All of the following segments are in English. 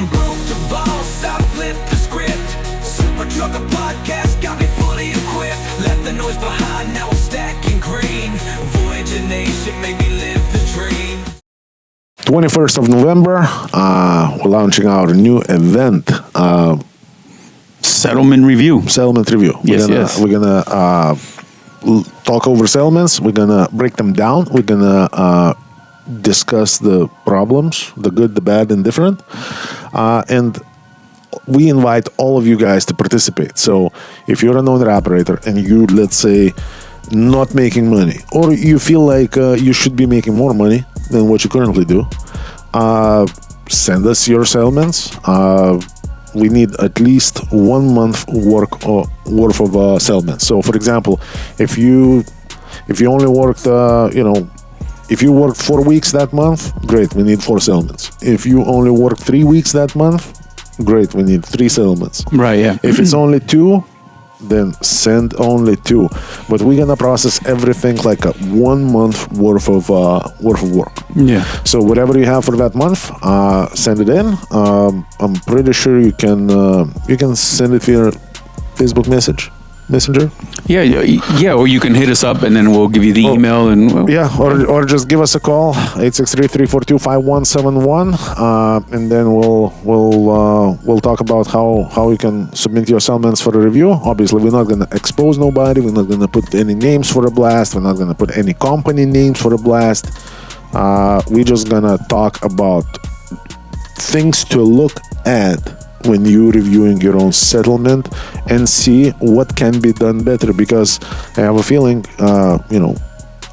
I'm broke the boss, I flipped the script. Super Trucker Podcast got me fully equipped. Left the noise behind, now I'm stacking green. Voyager Nation made me live the dream. 21st of November, we're launching our new event. Settlement review. Yes. We're gonna talk over settlements. We're gonna break them down. We're gonna discuss the problems, the good, the bad, and different. And we invite all of you guys to participate. So if you're an owner-operator and you, let's say, not making money, or you feel like you should be making more money than what you currently do, send us your settlements. We need at least 1 month worth of settlements. So, for example, if you only worked, if you worked 4 weeks that month, great, we need 4 settlements. If you only worked 3 weeks that month, great, we need 3 settlements. Right, yeah. If it's only 2, then send only 2. But we're gonna process everything like a 1 month worth of work. Yeah. So whatever you have for that month, send it in. I'm pretty sure you can send it via Facebook Messenger. Yeah, or you can hit us up and then we'll give you the email and or just give us a call 863-342-5171, and then we'll talk about how you can submit your settlements for a review. Obviously, we're not going to expose nobody. We're not going to put any names for a blast. We're not going to put any company names for a blast. We're just going to talk about things to look at when you're reviewing your own settlement and see what can be done better, because I have a feeling a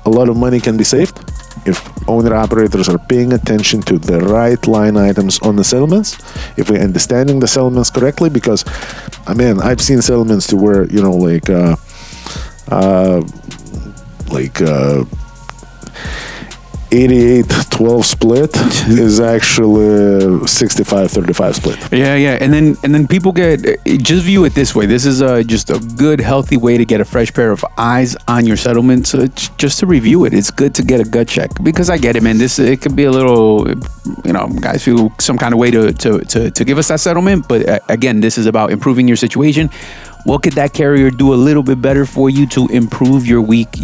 lot of money can be saved if owner-operators are paying attention to the right line items on the settlements, if we're understanding the settlements correctly, because I've seen settlements to where 88-12 split is actually 65-35 split. Yeah, and then people just view it this way. This is just a good, healthy way to get a fresh pair of eyes on your settlement. So just to review it, it's good to get a gut check, because I get it, man. It could be a little, guys feel some kind of way to give us that settlement. But again, this is about improving your situation. What could that carrier do a little bit better for you to improve your week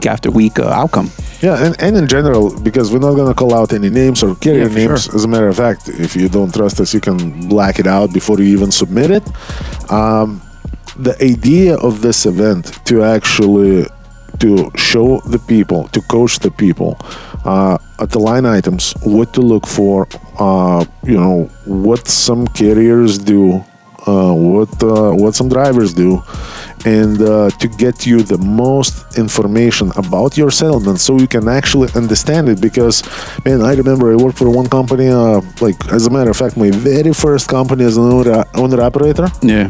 after week outcome? Yeah, and in general, because we're not going to call out any names or carrier names. Sure. As a matter of fact, if you don't trust us, you can black it out before you even submit it. The idea of this event to show the people, to coach the people at the line items, what to look for, what some carriers do, what some drivers do, and to get you the most information about your settlement so you can actually understand it. Because, man, I remember I worked for one company, as a matter of fact, my very first company as an owner-operator. Yeah.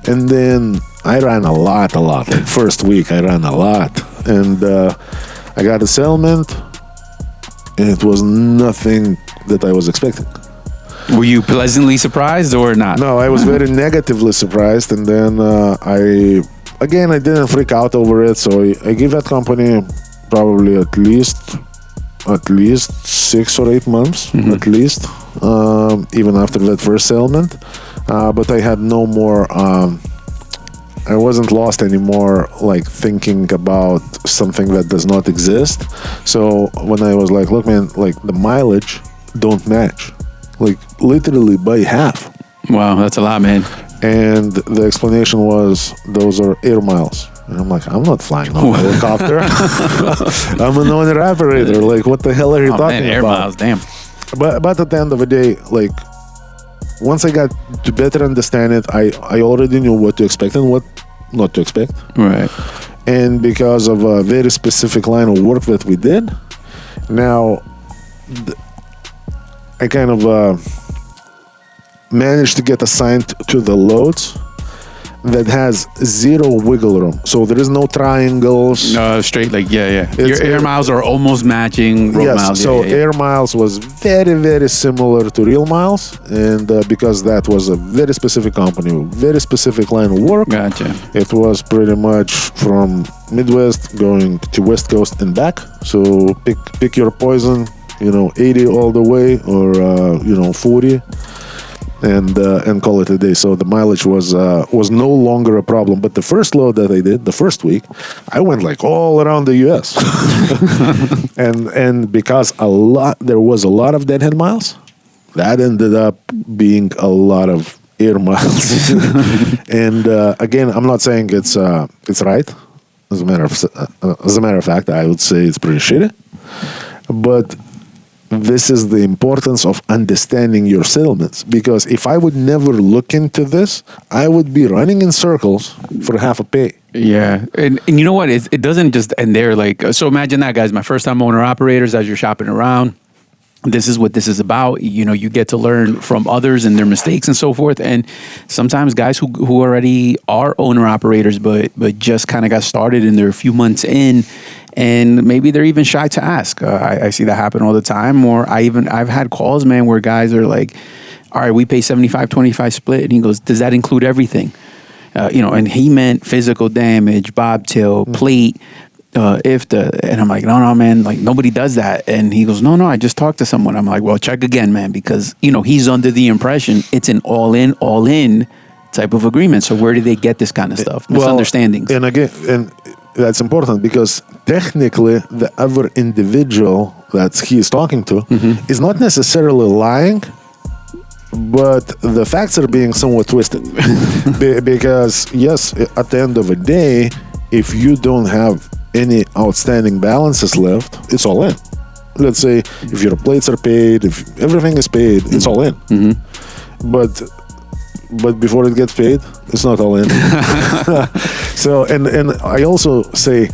And then I ran a lot. Like first week, I ran a lot. And I got a settlement, and it was nothing that I was expecting. Were you pleasantly surprised or not? No, I was very negatively surprised, and then I didn't freak out over it. So I gave that company probably at least 6 or 8 months, at least, even after that first settlement. But I had no more. I wasn't lost anymore, like thinking about something that does not exist. So when I was like, look, man, like the mileage don't match. Like literally by half. Wow, that's a lot, man. And the explanation was those are air miles. And I'm like, I'm not flying no helicopter. I'm an owner-operator. Like, what the hell are you talking air about? miles, damn. But at the end of the day, like, once I got to better understand it, I already knew what to expect and what not to expect. Right. And because of a very specific line of work that we did, now I kind of managed to get assigned to the loads that has zero wiggle room. So there is no triangles. No, straight, like, yeah. Your air miles are almost matching road miles. So air miles was very, very similar to real miles. And because that was a very specific company, very specific line of work. Gotcha. It was pretty much from Midwest going to West Coast and back. So pick your poison, 80 all the way or, 40. and call it a day. So the mileage was no longer a problem. But the first load that I did, the first week, I went like all around the U.S. and because there was a lot of deadhead miles, that ended up being a lot of air miles. And again, I'm not saying it's right. As a matter of fact, I would say it's pretty shitty. But this is the importance of understanding your settlements, because if I would never look into this, I would be running in circles for half a pay. Yeah. And you know what? It doesn't just end there. Like, so imagine that, guys, my first time owner operators, as you're shopping around, this is what this is about. You know, you get to learn from others and their mistakes and so forth. And sometimes guys who already are owner operators, but just kind of got started and they're a few months in, and maybe they're even shy to ask. I see that happen all the time. Or I've had calls, man, where guys are like, all right, we pay 75-25 split. And he goes, does that include everything? And he meant physical damage, bobtail, plate, and I'm like, no, man, like nobody does that. And he goes, no, I just talked to someone. I'm like, well, check again, man, because, he's under the impression it's an all in type of agreement. So where do they get this kind of stuff? Misunderstandings. Well, and again, that's important because technically the other individual that he is talking to is not necessarily lying, but the facts are being somewhat twisted. Because, yes, at the end of the day, if you don't have any outstanding balances left, it's all in. Let's say if your plates are paid, if everything is paid, it's all in. But before it gets paid, it's not all in. So, and I also say,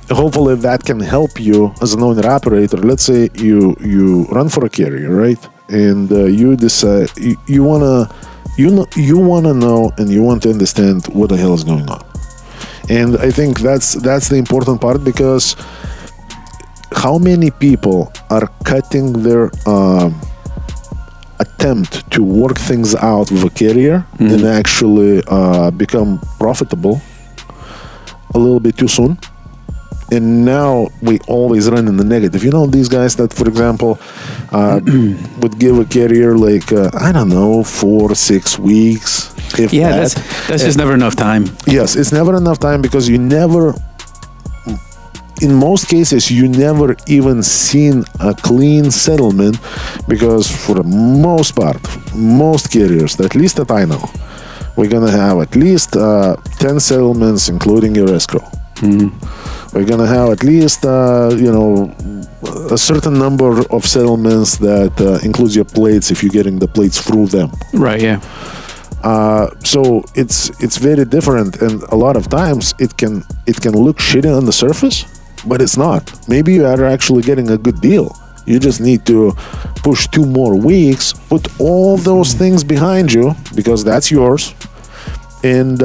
hopefully that can help you as an owner operator. Let's say you run for a carrier, right? And you decide you wanna know and you want to understand what the hell is going on. And I think that's the important part, because how many people are cutting their attempt to work things out with a carrier and actually become profitable a little bit too soon. And now we always run in the negative. These guys that, for example, would give a carrier like, 4-6 weeks. That's just never enough time. Yes, it's never enough time, because in most cases, you never even seen a clean settlement, because for the most part, most carriers, at least that I know, we're going to have at least 10 settlements, including your escrow. We're going to have at least, a certain number of settlements that includes your plates if you're getting the plates through them. Right, yeah. So it's very different, and a lot of times it can look shitty on the surface, but it's not. Maybe you are actually getting a good deal. You just need to push 2 more weeks, put all those things behind you, because that's yours. And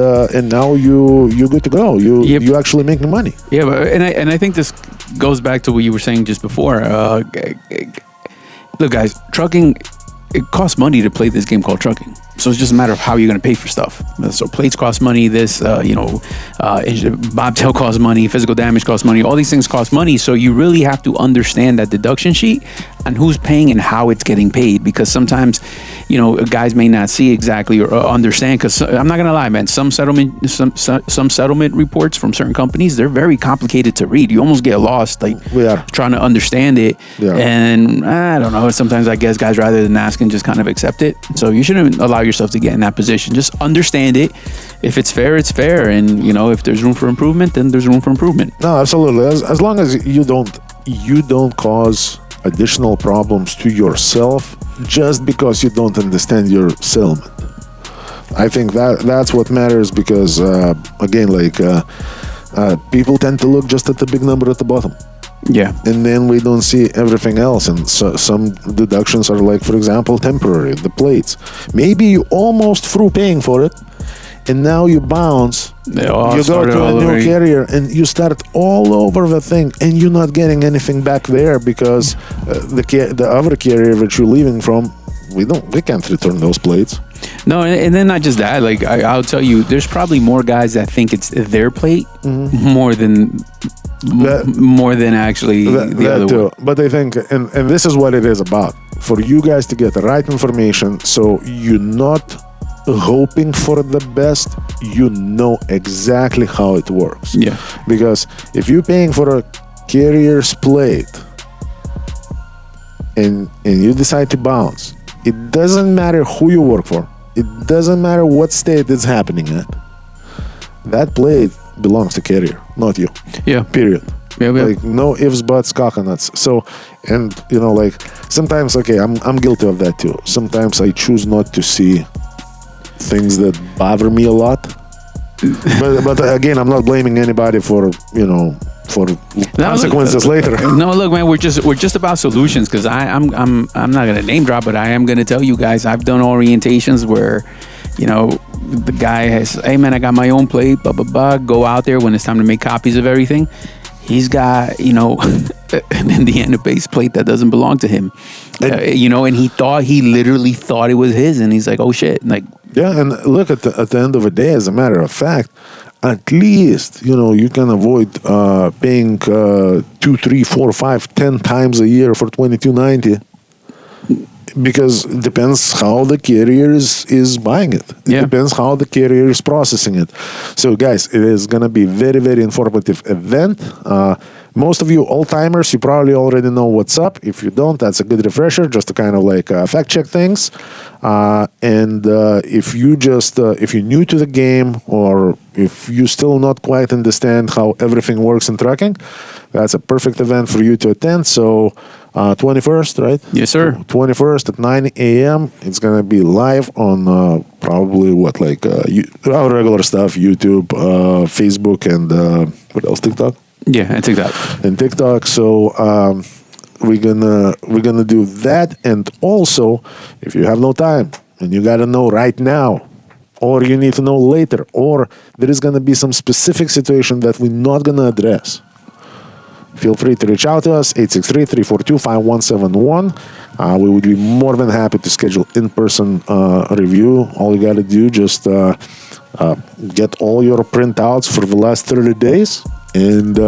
now you're good to go. You actually making money. Yeah, and I think this goes back to what you were saying just before. Look, guys, trucking, it costs money to play this game called trucking. So it's just a matter of how you're going to pay for stuff. So plates cost money. Bobtail costs money. Physical damage costs money. All these things cost money. So you really have to understand that deduction sheet and who's paying and how it's getting paid. Because sometimes, guys may not see exactly or understand. Because I'm not going to lie, man. Some settlement reports from certain companies, they're very complicated to read. You almost get lost, trying to understand it. Yeah. And I don't know. Sometimes I guess guys, rather than ask and just kind of accept it. So you shouldn't allow yourself to get in that position. Just understand it. If it's fair, it's fair. And if there's room for improvement, then there's room for improvement. No, absolutely. As long as you don't cause additional problems to yourself just because you don't understand your settlement. I think that's what matters, because again, people tend to look just at the big number at the bottom. Yeah. And then we don't see everything else. And so some deductions are like, for example, temporary, the plates. Maybe you almost through paying for it, and now you bounce. You go to a new carrier and you start all over the thing, and you're not getting anything back there, because the other carrier that you're leaving from, we can't return those plates. No, and then not just that. I'll tell you, there's probably more guys that think it's their plate more than actually the other way. But I think, and this is what it is about. for you guys to get the right information, so you're not hoping for the best. You know exactly how it works. Yeah. Because if you're paying for a carrier's plate and you decide to bounce, it doesn't matter who you work for. It doesn't matter what state it's happening at. That plate belongs to carrier, not you. Yeah. Period. Yeah. Like no ifs, buts, coconuts. So, and you know, like sometimes, okay, I'm guilty of that too. Sometimes I choose not to see things that bother me a lot. but again, I'm not blaming anybody for, you know, for consequences later. No, look, man, we're just about solutions, because I'm not gonna name drop, but I am gonna tell you guys, I've done orientations where, you know, the guy has, hey man, I got my own plate, blah blah blah. Go out there when it's time to make copies of everything. He's got, you know, in the end, a base plate that doesn't belong to him. You know, and he literally thought it was his, and he's like, oh shit, like. Yeah, and look, at the end of the day, as a matter of fact, at least, you know, you can avoid paying 2, 3, 4, 5, 10 times a year for $22.90, because it depends how the carrier is buying it. It depends how the carrier is processing it. So, guys, it is going to be very, very informative event. Most of you old-timers, you probably already know what's up. If you don't, that's a good refresher, just to kind of like fact-check things. And if you're new to the game, or if you still not quite understand how everything works in trucking, that's a perfect event for you to attend. So 21st, right? Yes, sir. 21st at 9 a.m. It's going to be live on probably our regular stuff, YouTube, Facebook, and what else, TikTok? Yeah, and TikTok. And TikTok. So we're gonna do that. And also, if you have no time and you gotta know right now, or you need to know later, or there is gonna be some specific situation that we're not gonna address, feel free to reach out to us, 863-342-5171. We would be more than happy to schedule in-person review. All you got to do, just get all your printouts for the last 30 days and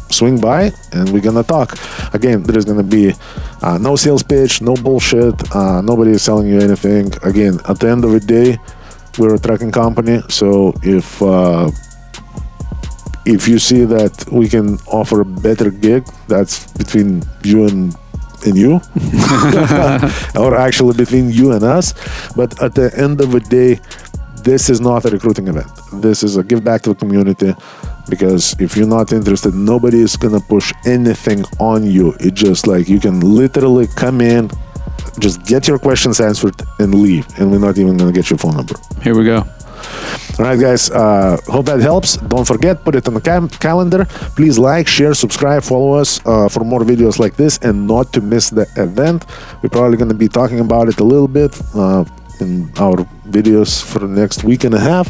swing by, and we're going to talk. Again, there is going to be no sales pitch, no bullshit. Nobody is selling you anything. Again, at the end of the day, we're a trucking company, so if you see that we can offer a better gig, that's between you and you, or actually between you and us. But at the end of the day, this is not a recruiting event. This is a give back to the community, because if you're not interested, nobody is going to push anything on you. It's just like you can literally come in, just get your questions answered and leave, and we're not even going to get your phone number. Here we go. All right, guys, hope that helps. Don't forget, put it on the calendar. Please like, share, subscribe, follow us for more videos like this, and not to miss the event. We're probably going to be talking about it a little bit in our videos for the next week and a half,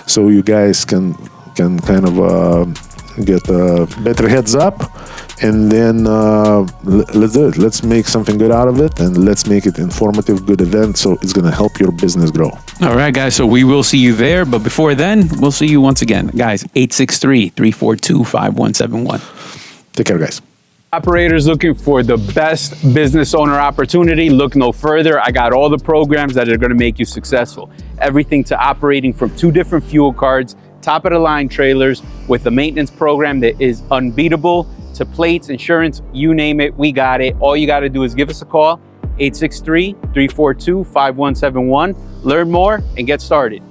so you guys can kind of get a better heads up. And then let's do it. Let's make something good out of it, and let's make it informative, good event, so it's going to help your business grow. All right, guys. So we will see you there. But before then, we'll see you once again. Guys, 863-342-5171. Take care, guys. Operators looking for the best business owner opportunity, look no further. I got all the programs that are going to make you successful. Everything to operating from 2 different fuel cards, top of the line trailers with a maintenance program that is unbeatable, to plates, insurance, you name it, we got it. All you got to do is give us a call, 863-342-5171. Learn more and get started.